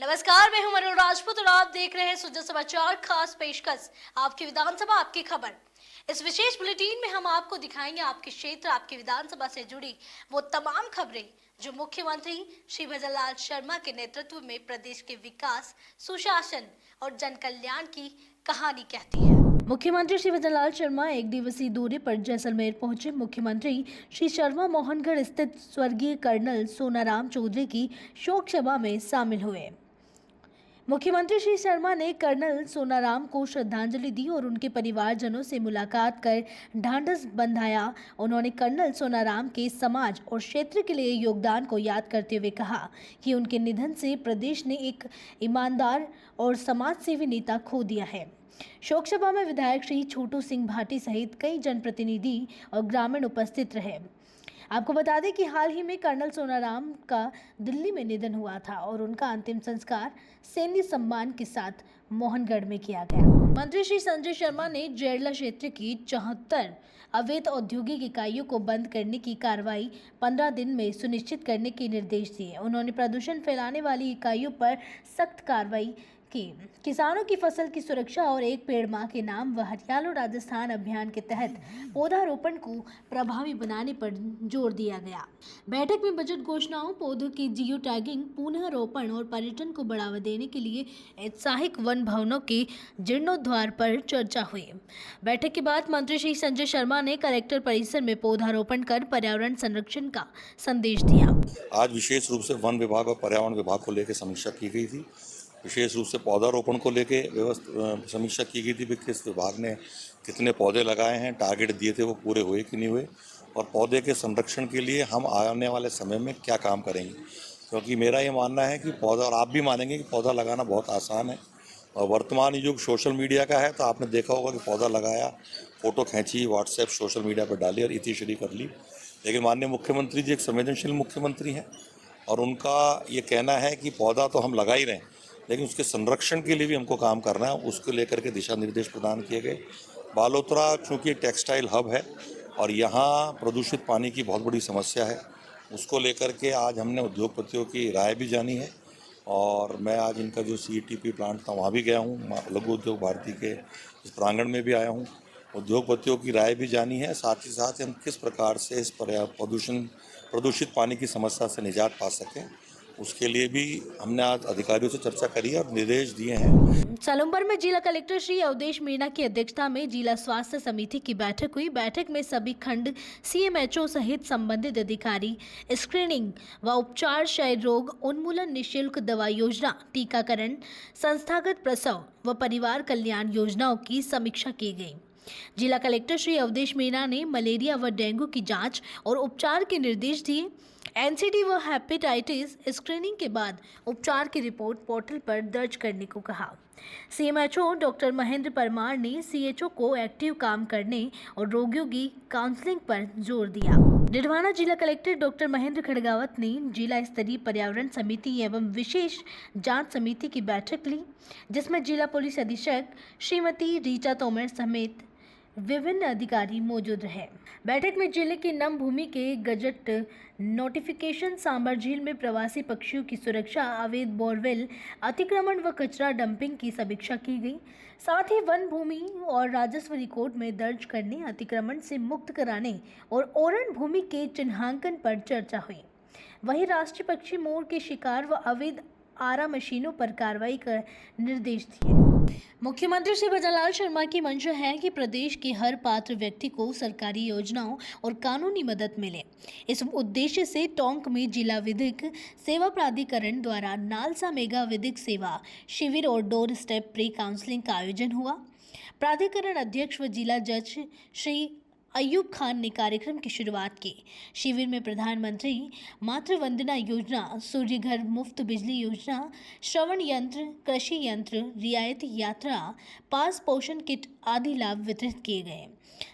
नमस्कार, मैं हूं मनु राजपूत और आप देख रहे हैं सुजा समाचार खास पेशकश आपकी विधानसभा आपकी खबर। इस विशेष बुलेटिन में हम आपको दिखाएंगे आपके क्षेत्र आपकी विधानसभा से जुड़ी वो तमाम खबरें जो मुख्यमंत्री श्री भजन लाल शर्मा के नेतृत्व में प्रदेश के विकास, सुशासन और जन कल्याण की कहानी कहती है। मुख्यमंत्री श्री भजन लाल शर्मा एक दिवसीय दौरे पर जैसलमेर पहुंचे। मुख्यमंत्री श्री शर्मा मोहनगढ़ स्थित स्वर्गीय कर्नल सोनाराम चौधरी की शोक सभा में शामिल हुए। मुख्यमंत्री श्री शर्मा ने कर्नल सोनाराम को श्रद्धांजलि दी और उनके परिवारजनों से मुलाकात कर ढांढस बंधाया। उन्होंने कर्नल सोनाराम के समाज और क्षेत्र के लिए योगदान को याद करते हुए कहा कि उनके निधन से प्रदेश ने एक ईमानदार और समाज सेवी नेता खो दिया है। शोक सभा में विधायक श्री छोटू सिंह भाटी सहित कई जनप्रतिनिधि और ग्रामीण उपस्थित रहे। आपको बता दें कि हाल ही में कर्नल सोनाराम का दिल्ली में निधन हुआ था और उनका अंतिम संस्कार सैन्य सम्मान के साथ मोहनगढ़ में किया गया। मंत्री श्री संजय शर्मा ने जेरला क्षेत्र की 74 अवैध औद्योगिक इकाइयों को बंद करने की कार्रवाई 15 दिन में सुनिश्चित करने के निर्देश दिए। उन्होंने प्रदूषण फैलाने वाली इकाइयों पर सख्त कार्रवाई की। किसानों की फसल की सुरक्षा और एक पेड़ मां के नाम व हरियाणा राजस्थान अभियान के तहत पौधारोपण को प्रभावी बनाने पर जोर दिया गया। बैठक में बजट घोषणाओं, पौधों की जियो टैगिंग, पुनः रोपण और पर्यटन को बढ़ावा देने के लिए ऐतिहासिक वन भवनों के जीर्णोद्धार पर चर्चा हुई। बैठक के बाद मंत्री श्री संजय शर्मा ने कलेक्टर परिसर में पौधारोपण कर पर्यावरण संरक्षण का संदेश दिया। आज विशेष रूप से वन विभाग और पर्यावरण विभाग को लेकर समीक्षा की गई थी। विशेष रूप से पौधारोपण को लेके समीक्षा की गई थी कि किस विभाग ने कितने पौधे लगाए हैं, टारगेट दिए थे वो पूरे हुए कि नहीं हुए, और पौधे के संरक्षण के लिए हम आने वाले समय में क्या काम करेंगे। क्योंकि मेरा ये मानना है कि पौधा, और आप भी मानेंगे कि पौधा लगाना बहुत आसान है, और वर्तमान युग सोशल मीडिया का है। तो आपने देखा होगा कि पौधा लगाया, फ़ोटो खींची, व्हाट्सएप सोशल मीडिया पर डाली और इतिश्री कर ली। लेकिन माननीय मुख्यमंत्री जी एक संवेदनशील मुख्यमंत्री हैं और उनका ये कहना है कि पौधा तो हम लगा ही रहे हैं, लेकिन उसके संरक्षण के लिए भी हमको काम करना है। उसको लेकर के दिशा निर्देश प्रदान किए गए। बालोतरा चूँकि टेक्सटाइल हब है और यहाँ प्रदूषित पानी की बहुत बड़ी समस्या है, उसको लेकर के आज हमने उद्योगपतियों की राय भी जानी है। और मैं आज इनका जो CETP प्लांट था वहाँ भी गया हूँ, लघु उद्योग भारती के इस प्रांगण में भी आया हूँ, उद्योगपतियों की राय भी जानी है। साथ ही साथ हम किस प्रकार से इस प्रदूषित पानी की समस्या से निजात पा सकें, उसके लिए भी हमने आज अधिकारियों से चर्चा करी और निर्देश दिए हैं। सालुम्बर में जिला कलेक्टर श्री अवधेश मीणा की अध्यक्षता में जिला स्वास्थ्य समिति की बैठक हुई। बैठक में सभी खंड CMHO सहित संबंधित अधिकारी स्क्रीनिंग व उपचार, क्षय रोग उन्मूलन, निःशुल्क दवा योजना, टीकाकरण, संस्थागत प्रसव व परिवार कल्याण योजनाओं की समीक्षा की गई। जिला कलेक्टर श्री अवधेश मीणा ने मलेरिया व डेंगू की जांच और उपचार के निर्देश दिए। NCD व हेपेटाइटिस स्क्रीनिंग के बाद उपचार की रिपोर्ट पोर्टल पर दर्ज करने को कहा। CMHO डॉक्टर महेंद्र परमार ने CHO को एक्टिव काम करने और रोगियों की काउंसलिंग पर जोर दिया। डिडवाना जिला कलेक्टर डॉक्टर महेंद्र खड़गावत ने जिला स्तरीय पर्यावरण समिति एवं विशेष जांच समिति की बैठक ली, जिसमें जिला पुलिस अधीक्षक श्रीमती रीचा तोमर समेत विभिन्न अधिकारी मौजूद रहे। बैठक में जिले की नम भूमि के गजट नोटिफिकेशन, सांबर झील में प्रवासी पक्षियों की सुरक्षा, अवैध बोरवेल अतिक्रमण व कचरा डंपिंग की समीक्षा की गई। साथ ही वन भूमि और राजस्व रिकॉर्ड में दर्ज करने, अतिक्रमण से मुक्त कराने और ओरण भूमि के चिन्हांकन पर चर्चा हुई। वहीं राष्ट्रीय पक्षी मोर के शिकार व अवैध आरा मशीनों पर कार्रवाई कर निर्देश दिए। मुख्यमंत्री श्री भजन लाल शर्मा की मंशा है कि प्रदेश के हर पात्र व्यक्ति को सरकारी योजनाओं और कानूनी मदद मिले। इस उद्देश्य से टोंक में जिला विधिक सेवा प्राधिकरण द्वारा नालसा मेगा विधिक सेवा शिविर और डोर स्टेप प्री काउंसलिंग का आयोजन हुआ। प्राधिकरण अध्यक्ष व जिला जज श्री अयूब खान ने कार्यक्रम की शुरुआत की। शिविर में प्रधानमंत्री मातृ वंदना योजना, सूर्य घर मुफ्त बिजली योजना, श्रवण यंत्र, कृषि यंत्र, रियायती यात्रा, पास पोषण किट आदि लाभ वितरित किए गए।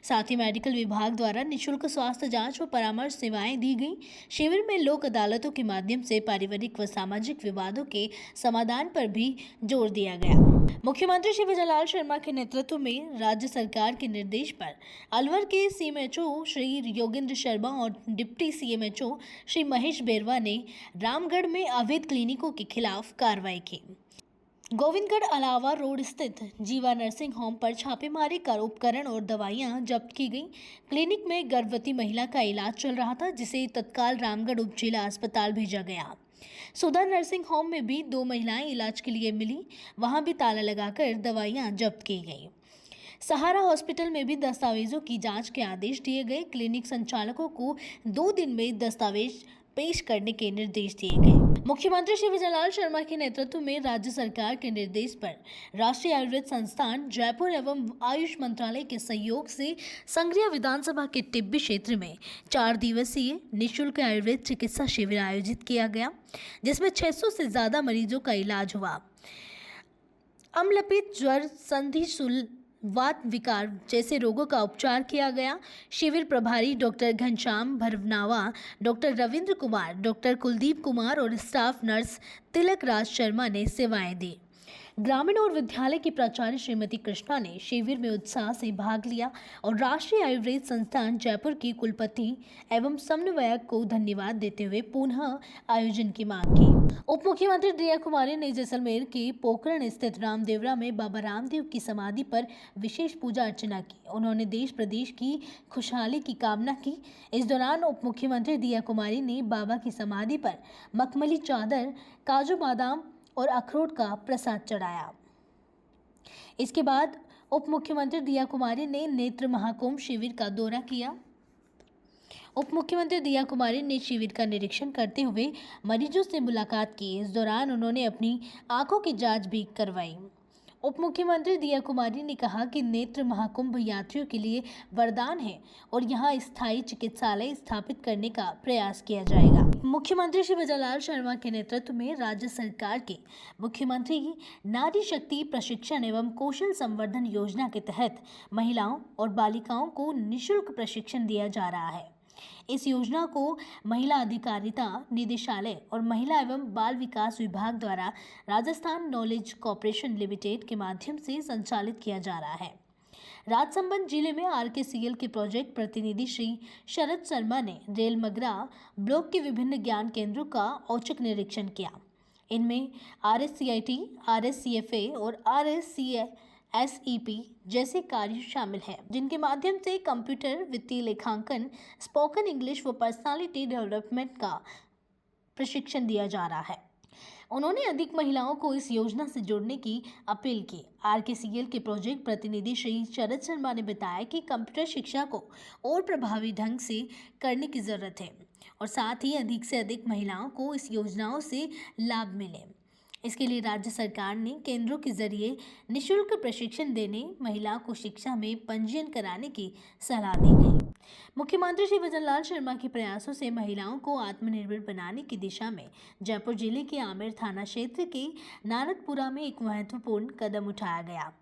साथ ही मेडिकल विभाग द्वारा निःशुल्क स्वास्थ्य जांच व परामर्श सेवाएं दी गई। शिविर में लोक अदालतों के माध्यम से पारिवारिक व सामाजिक विवादों के समाधान पर भी जोर दिया गया। मुख्यमंत्री श्री विजयलाल शर्मा के नेतृत्व में राज्य सरकार के निर्देश पर अलवर के सीएमएचओ श्री योगेंद्र शर्मा और डिप्टी सीएमएचओ श्री महेश बेरवा ने रामगढ़ में अवैध क्लिनिकों के खिलाफ कार्रवाई की। गोविंदगढ़ अलावा रोड स्थित जीवा नर्सिंग होम पर छापेमारी कर उपकरण और दवाइयां जब्त की गई। क्लिनिक में गर्भवती महिला का इलाज चल रहा था, जिसे तत्काल रामगढ़ उप जिला अस्पताल भेजा गया। सुधा नर्सिंग होम में भी 2 महिलाएं इलाज के लिए मिली, वहां भी ताला लगाकर दवाइयां जब्त की गई। सहारा हॉस्पिटल में भी दस्तावेजों की जांच के आदेश दिए गए। क्लिनिक संचालकों को 2 दिन में दस्तावेज पेश करने के निर्देश दिए गए। मुख्यमंत्री श्री विजयलाल शर्मा के नेतृत्व में राज्य सरकार के निर्देश पर राष्ट्रीय आयुर्वेद संस्थान जयपुर एवं आयुष मंत्रालय के सहयोग से संग्रिया विधानसभा के टिब्बी क्षेत्र में 4 दिवसीय निःशुल्क आयुर्वेद चिकित्सा शिविर आयोजित किया गया, जिसमें 600 से ज्यादा मरीजों का इलाज हुआ। अम्लपित्त, ज्वर, संधि शूल, वात विकार जैसे रोगों का उपचार किया गया। शिविर प्रभारी doctor Ghanshyam Bharwanawa, doctor Ravindra Kumar, doctor Kuldeep Kumar और स्टाफ नर्स तिलक राज शर्मा ने सेवाएं दी। ग्रामीण और विद्यालय की प्राचार्य श्रीमती कृष्णा ने शिविर में उत्साह से भाग लिया और राष्ट्रीय आयुर्वेद संस्थान जयपुर की कुलपति एवं समन्वयक को धन्यवाद देते हुए पुनः आयोजन की मांग की। उप मुख्यमंत्री दिया कुमारी ने जैसलमेर के पोखरण स्थित रामदेवरा में बाबा रामदेव की समाधि पर विशेष पूजा अर्चना की। उन्होंने देश प्रदेश की खुशहाली की कामना की। इस दौरान उप मुख्यमंत्री दिया कुमारी ने बाबा की समाधि पर मखमली चादर, काजू बादाम और अखरोट का प्रसाद चढ़ाया। इसके बाद उप मुख्यमंत्री दिया कुमारी ने नेत्र महाकुंभ शिविर का दौरा किया। उप मुख्यमंत्री दिया कुमारी ने शिविर का निरीक्षण करते हुए मरीजों से मुलाकात की। इस दौरान उन्होंने अपनी आंखों की जांच भी करवाई। उप मुख्यमंत्री दिया कुमारी ने कहा कि नेत्र महाकुंभ यात्रियों के लिए वरदान है और यहां स्थायी चिकित्सालय स्थापित करने का प्रयास किया जाएगा। मुख्यमंत्री श्री विजयलाल शर्मा के नेतृत्व में राज्य सरकार के मुख्यमंत्री नारी शक्ति प्रशिक्षण एवं कौशल संवर्धन योजना के तहत महिलाओं और बालिकाओं को निःशुल्क प्रशिक्षण दिया जा रहा है। इस योजना को महिला अधिकारिता निदेशालय और महिला एवं बाल विकास विभाग द्वारा राजस्थान नॉलेज कॉर्पोरेशन लिमिटेड के माध्यम से संचालित किया जा रहा है। राजसमंद जिले में RKCL के प्रोजेक्ट प्रतिनिधि श्री शरद शर्मा ने रेल मगरा ब्लॉक के विभिन्न ज्ञान केंद्रों का औचक निरीक्षण किया। इनमें RSCIT, RSCFA और RSCSEP जैसे कार्य शामिल हैं, जिनके माध्यम से कंप्यूटर, वित्तीय लेखांकन, स्पोकन इंग्लिश व पर्सनालिटी डेवलपमेंट का प्रशिक्षण दिया जा रहा है। उन्होंने अधिक महिलाओं को इस योजना से जोड़ने की अपील की। RKCL के प्रोजेक्ट प्रतिनिधि श्री शरद शर्मा ने बताया कि कंप्यूटर शिक्षा को और प्रभावी ढंग से करने की जरूरत है और साथ ही अधिक से अधिक महिलाओं को इस योजनाओं से लाभ मिले। इसके लिए राज्य सरकार ने केंद्रों के जरिए निःशुल्क प्रशिक्षण देने, महिलाओं को शिक्षा में पंजीयन कराने की सलाह दी गई। मुख्यमंत्री श्री विजयलाल शर्मा के प्रयासों से महिलाओं को आत्मनिर्भर बनाने की दिशा में जयपुर जिले के आमेर थाना क्षेत्र के नारदपुरा में एक महत्वपूर्ण कदम उठाया गया।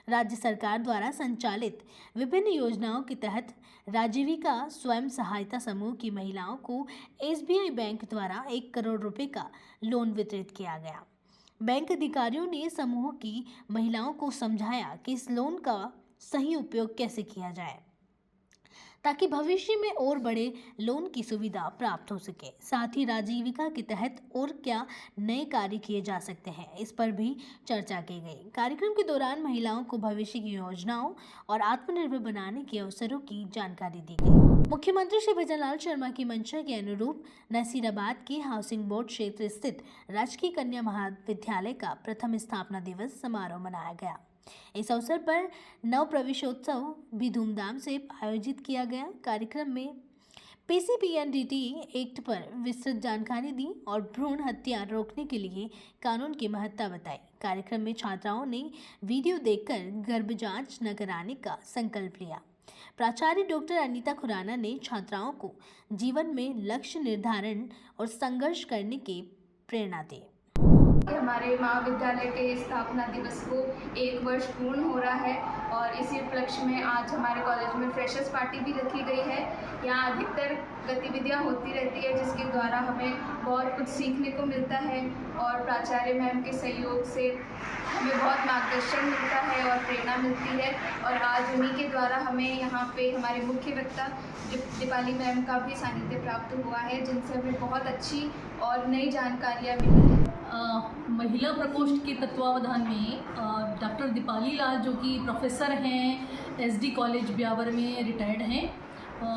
राज्य सरकार द्वारा संचालित विभिन्न योजनाओं के तहत राजीविका स्वयं सहायता समूह की महिलाओं को SBI बैंक द्वारा 1 करोड़ रुपए का लोन वितरित किया गया। बैंक अधिकारियों ने समूह की महिलाओं को समझाया कि इस लोन का सही उपयोग कैसे किया जाए ताकि भविष्य में और बड़े लोन की सुविधा प्राप्त हो सके। साथ ही राजीविका के तहत और क्या नए कार्य किए जा सकते हैं, इस पर भी चर्चा की गई। कार्यक्रम के दौरान महिलाओं को भविष्य की योजनाओं और आत्मनिर्भर बनाने के अवसरों की जानकारी दी गई। मुख्यमंत्री श्री विजयलाल शर्मा की मंशा के अनुरूप नसीराबाद के हाउसिंग बोर्ड क्षेत्र स्थित राजकीय कन्या महाविद्यालय का प्रथम स्थापना दिवस समारोह मनाया गया। इस अवसर पर नव प्रवेशोत्सव भी धूमधाम से आयोजित किया गया। कार्यक्रम में PCPNDT एक्ट पर विस्तृत जानकारी दी और भ्रूण हत्या रोकने के लिए कानून की महत्ता बताई। कार्यक्रम में छात्राओं ने वीडियो देखकर गर्भ जांच न कराने का संकल्प लिया। प्राचार्य डॉक्टर अनीता खुराना ने छात्राओं को जीवन में लक्ष्य निर्धारण और संघर्ष करने की प्रेरणा दी। हमारे महाविद्यालय के स्थापना दिवस को 1 वर्ष पूर्ण हो रहा है और इसी उपलक्ष्य में आज हमारे कॉलेज में फ्रेशर्स पार्टी भी रखी गई है। यहाँ अधिकतर गतिविधियाँ होती रहती है जिसके द्वारा हमें बहुत कुछ सीखने को मिलता है और प्राचार्य मैम के सहयोग से हमें बहुत मार्गदर्शन मिलता है और प्रेरणा मिलती है। और आज उन्हीं के द्वारा हमें यहाँ पे हमारे मुख्य वक्ता दीपाली मैम का भी सानिध्य प्राप्त हुआ है जिनसे हमें बहुत अच्छी और नई जानकारियाँ मिली हैं। महिला प्रकोष्ठ के तत्वावधान में डॉक्टर दीपाली लाल जो कि प्रोफेसर हैं एसडी कॉलेज ब्यावर में रिटायर्ड हैं,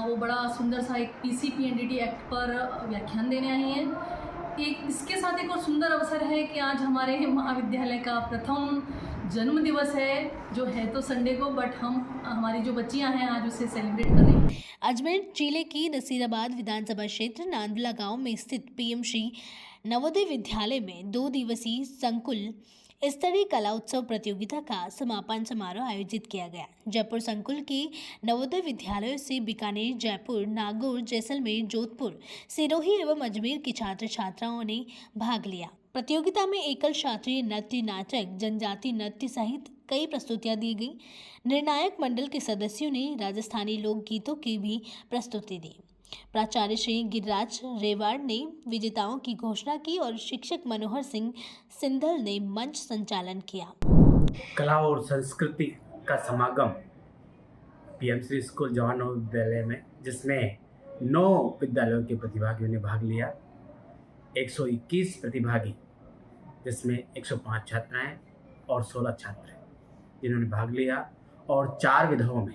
वो बड़ा सुंदर सा एक पीसीपीएनडीटी एक्ट पर व्याख्यान देने आई हैं। इसके साथ एक और सुंदर अवसर है कि आज हमारे महाविद्यालय का प्रथम जन्म दिवस है, जो है तो संडे को, बट हमारी जो बच्चियां हैं आज उसे सेलिब्रेट कर रही हैं। अजमेर जिले की नसीराबाद विधानसभा क्षेत्र नांदला गांव में स्थित पीएम श्री नवोदय विद्यालय में 2 दिवसीय संकुल स्तरीय कला उत्सव प्रतियोगिता का समापन समारोह आयोजित किया गया। जयपुर संकुल के नवोदय विद्यालयों से बीकानेर, जयपुर, नागौर, जैसलमेर, जोधपुर, सिरोही एवं अजमेर की छात्र छात्राओं ने भाग लिया। प्रतियोगिता में एकल शास्त्रीय नृत्य, नाटक, जनजाति नृत्य सहित कई प्रस्तुतियां दी गई। निर्णायक मंडल के सदस्यों ने राजस्थानी लोकगीतों की भी प्रस्तुति दी। प्राचार्य श्री गिरिराज रेवाड़ ने विजेताओं की घोषणा की और शिक्षक मनोहर सिंह सिंधल ने मंच संचालन किया। कला और संस्कृति का समागम पीएमसी स्कूल जवान विद्यालय में, जिसमें 9 विद्यालयों के प्रतिभागियों ने भाग लिया। 121 प्रतिभागी, जिसमें 105 छात्राएं और 16 छात्र जिन्होंने भाग लिया, और 4 विधाओं में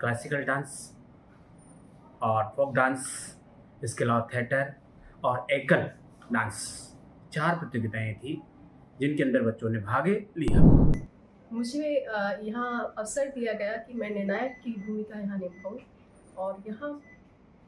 क्लासिकल डांस और फोक डांस, इसके अलावा थिएटर और एकल डांस, 4 प्रतियोगिताएं थी जिनके अंदर बच्चों ने भाग लिया। मुझे यहाँ अवसर दिया गया कि मैं निर्णायक की भूमिका यहाँ निभाऊँ, और यहाँ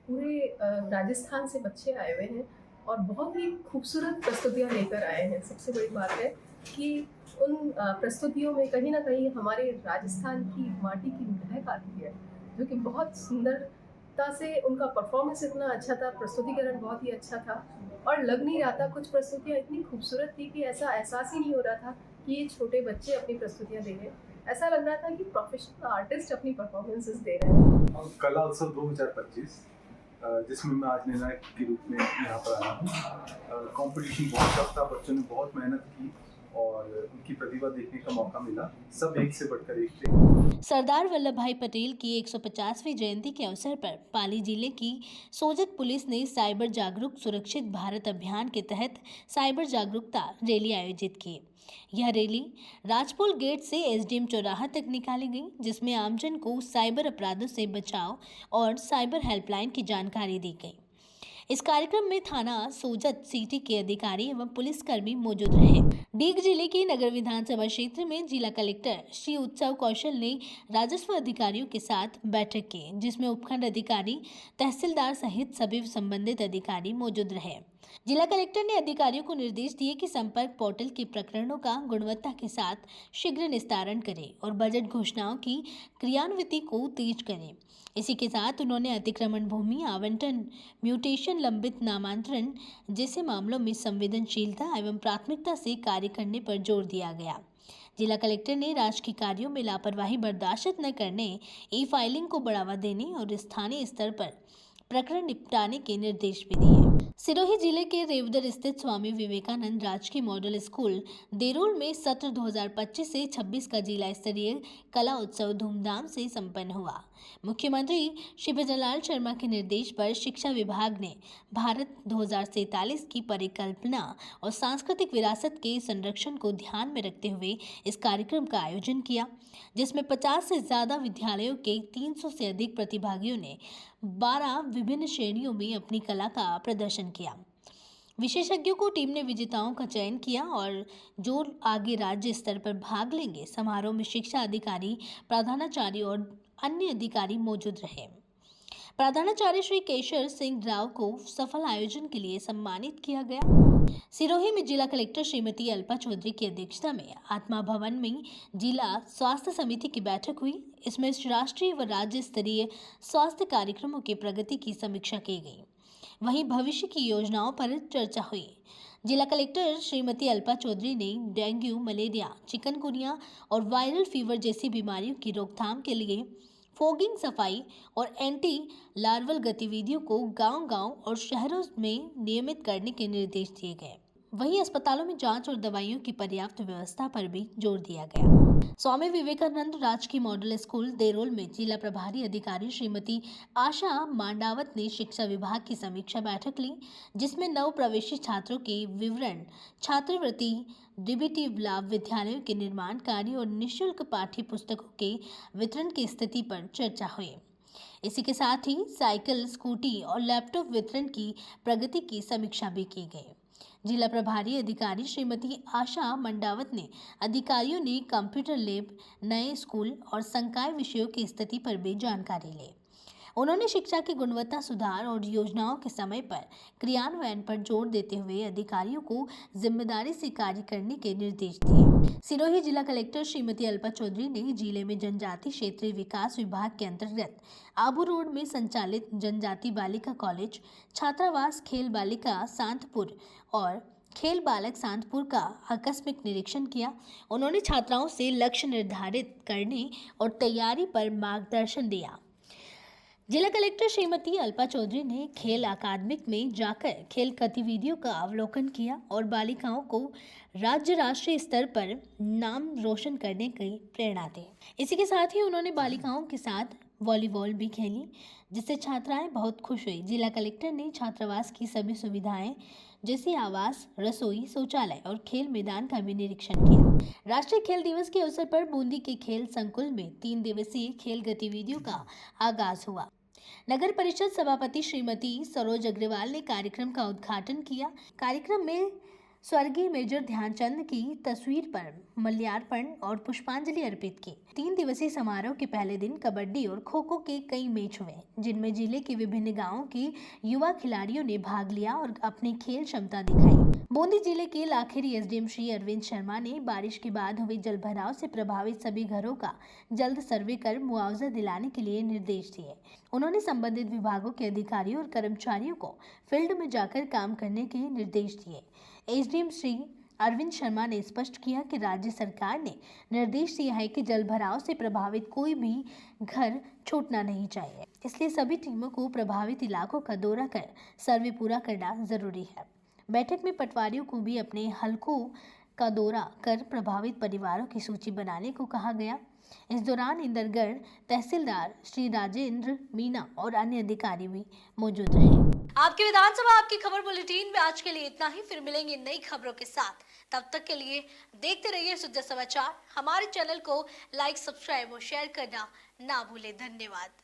पूरे राजस्थान से बच्चे आए हुए हैं और बहुत ही खूबसूरत प्रस्तुतियाँ लेकर आए हैं। सबसे बड़ी बात है कि उन प्रस्तुतियों में कहीं ना कहीं हमारे राजस्थान की माटी की महक आती है, जो कि बहुत सुंदरता से उनका परफॉर्मेंस इतना अच्छा था, प्रस्तुतिकरण बहुत ही अच्छा था, और लग नहीं रहा था, कुछ प्रस्तुतियाँ इतनी खूबसूरत थी कि ऐसा एहसास ही नहीं हो रहा था कि ये छोटे बच्चे अपनी प्रस्तुतियाँ दे रहे हैं। ऐसा लग रहा था कि प्रोफेशनल आर्टिस्ट अपनी परफॉर्मेंसेस दे रहे हैं। कला उत्सव 2025, जिसमें मैं आज निर्णायक के रूप में यहाँ पर आया हूँ। कंपटीशन बहुत टफ था, बच्चों ने बहुत मेहनत की और उनकी प्रतिभा देखने का मौका मिला। सब एक से बढ़कर एक थे। सरदार वल्लभ भाई पटेल की 150वीं जयंती के अवसर पर पाली जिले की सोजत पुलिस ने साइबर जागरूक सुरक्षित भारत अभियान के तहत साइबर जागरूकता रैली आयोजित की। यह रैली राजपुल गेट से एसडीएम चौराहा तक निकाली गई, जिसमें आमजन को साइबर अपराधों से बचाव और साइबर हेल्पलाइन की जानकारी दी गई। इस कार्यक्रम में थाना सोजत सिटी के अधिकारी एवं पुलिसकर्मी मौजूद रहे। डीग जिले के नगर विधानसभा क्षेत्र में जिला कलेक्टर श्री उत्सव कौशल ने राजस्व अधिकारियों के साथ बैठक की, जिसमें उपखंड अधिकारी, तहसीलदार सहित सभी संबंधित अधिकारी मौजूद रहे। जिला कलेक्टर ने अधिकारियों को निर्देश दिए कि संपर्क पोर्टल के प्रकरणों का गुणवत्ता के साथ शीघ्र निस्तारण करें और बजट घोषणाओं की क्रियान्विति को तेज करें। इसी के साथ उन्होंने अतिक्रमण भूमि आवंटन, म्यूटेशन, लंबित नामांतरण जैसे मामलों में संवेदनशीलता एवं प्राथमिकता से कार्य करने पर जोर दिया गया। जिला कलेक्टर ने राजकीय कार्यों में लापरवाही बर्दाश्त न करने, ई फाइलिंग को बढ़ावा देने और स्थानीय स्तर पर प्रकरण निपटाने के निर्देश भी दिए। सिरोही जिले के रेवदर स्थित स्वामी विवेकानंद राजकीय मॉडल स्कूल देरोल में सत्र 2025 से 26 का जिला स्तरीय कला उत्सव धूमधाम से संपन्न हुआ। मुख्यमंत्री श्री भजनलाल शर्मा के निर्देश पर शिक्षा विभाग ने भारत 2047 की परिकल्पना और सांस्कृतिक विरासत के संरक्षण को ध्यान में रखते हुए इस कार्यक्रम का आयोजन किया, जिसमें 50 से ज़्यादा विद्यालयों के 300 से अधिक प्रतिभागियों ने 12 विभिन्न श्रेणियों में अपनी कला का प्रदर्शन किया। विशेषज्ञों को टीम ने विजेताओं का चयन किया और जो आगे राज्य स्तर पर भाग लेंगे। समारोह में शिक्षा अधिकारी, प्रधानाचार्य और अन्य अधिकारी मौजूद रहे। प्रधानाचार्य श्री केशर सिंह राव को सफल आयोजन के लिए सम्मानित किया गया। सिरोही में जिला कलेक्टर श्रीमती अल्पा चौधरी की अध्यक्षता में आत्मा भवन में जिला स्वास्थ्य समिति की बैठक हुई। इसमें राष्ट्रीय व राज्य स्तरीय स्वास्थ्य कार्यक्रमों की प्रगति की समीक्षा की गई। वहीं भविष्य की योजनाओं पर चर्चा हुई। जिला कलेक्टर श्रीमती अल्पा चौधरी ने डेंगू, मलेरिया, चिकनगुनिया और वायरल फीवर जैसी बीमारियों की रोकथाम के लिए फॉगिंग, सफाई और एंटी लार्वल गतिविधियों को गांव-गांव और शहरों में नियमित करने के निर्देश दिए गए। वहीं अस्पतालों में जांच और दवाइयों की पर्याप्त व्यवस्था पर भी जोर दिया गया। स्वामी विवेकानंद राजकीय मॉडल स्कूल देरोल में जिला प्रभारी अधिकारी श्रीमती आशा मांडावत ने शिक्षा विभाग की समीक्षा बैठक ली, जिसमें नव प्रवेशी छात्रों के विवरण, छात्रवृत्ति, डीबीटी लाभ, विद्यालयों के निर्माण कार्य और निःशुल्क पाठ्य पुस्तकों के वितरण की स्थिति पर चर्चा हुई। इसी के साथ ही साइकिल, स्कूटी और लैपटॉप वितरण की प्रगति की समीक्षा भी की गई। जिला प्रभारी अधिकारी श्रीमती आशा मंडावत ने अधिकारियों ने कंप्यूटर लैब, नए स्कूल और संकाय विषयों की स्थिति पर भी जानकारी ली। उन्होंने शिक्षा की गुणवत्ता सुधार और योजनाओं के समय पर क्रियान्वयन पर जोर देते हुए अधिकारियों को जिम्मेदारी से कार्य करने के निर्देश दिए। सिरोही जिला कलेक्टर श्रीमती अल्पा चौधरी ने जिले में जनजाति क्षेत्रीय विकास विभाग के अंतर्गत आबू रोड में संचालित जनजाति बालिका कॉलेज, छात्रावास, खेल बालिका सांतपुर और खेल बालक सांतपुर का आकस्मिक निरीक्षण किया। उन्होंने छात्राओं से लक्ष्य निर्धारित करने और तैयारी पर मार्गदर्शन दिया। जिला कलेक्टर श्रीमती अल्पा चौधरी ने खेल अकादमिक में जाकर खेल गतिविधियों का अवलोकन किया और बालिकाओं को राज्य राष्ट्रीय स्तर पर नाम रोशन करने की प्रेरणा दी। इसी के साथ ही उन्होंने बालिकाओं के साथ वॉलीबॉल भी खेली, जिससे छात्राएं बहुत खुश हुई। जिला कलेक्टर ने छात्रावास की सभी सुविधाएं जैसे आवास, रसोई, शौचालय और खेल मैदान का भी निरीक्षण किया। राष्ट्रीय खेल दिवस के अवसर पर बूंदी के खेल संकुल में 3 दिवसीय खेल गतिविधियों का आगाज हुआ। नगर परिषद सभापति श्रीमती सरोज अग्रवाल ने कार्यक्रम का उद्घाटन किया। कार्यक्रम में स्वर्गीय मेजर ध्यानचंद की तस्वीर पर माल्यार्पण और पुष्पांजलि अर्पित की। 3 दिवसीय समारोह के पहले दिन कबड्डी और खो-खो के कई मैच हुए, जिनमें जिले के विभिन्न गांवों के युवा खिलाड़ियों ने भाग लिया और अपनी खेल क्षमता दिखाई। बूंदी जिले के लाखेरी एसडीएम श्री अरविंद शर्मा ने बारिश के बाद हुए जलभराव से प्रभावित सभी घरों का जल्द सर्वे कर मुआवजा दिलाने के लिए निर्देश दिए। उन्होंने संबंधित विभागों के अधिकारियों और कर्मचारियों को फील्ड में जाकर काम करने के निर्देश दिए। एसडीएम श्री अरविंद शर्मा ने स्पष्ट किया कि राज्य सरकार ने निर्देश दिया है कि जलभराव से प्रभावित कोई भी घर छूटना नहीं चाहिए, इसलिए सभी टीमों को प्रभावित इलाकों का दौरा कर सर्वे पूरा करना जरूरी है। बैठक में पटवारियों को भी अपने हलकों का दौरा कर प्रभावित परिवारों की सूची बनाने को कहा गया। इस दौरान इंदरगढ़ तहसीलदार श्री राजेंद्र मीना और अन्य अधिकारी भी मौजूद रहे। आपकी विधानसभा आपकी खबर बुलेटिन में आज के लिए इतना ही। फिर मिलेंगे नई खबरों के साथ। तब तक के लिए देखते रहिए शुद्ध समाचार। हमारे चैनल को लाइक, सब्सक्राइब और शेयर करना ना भूलें। धन्यवाद।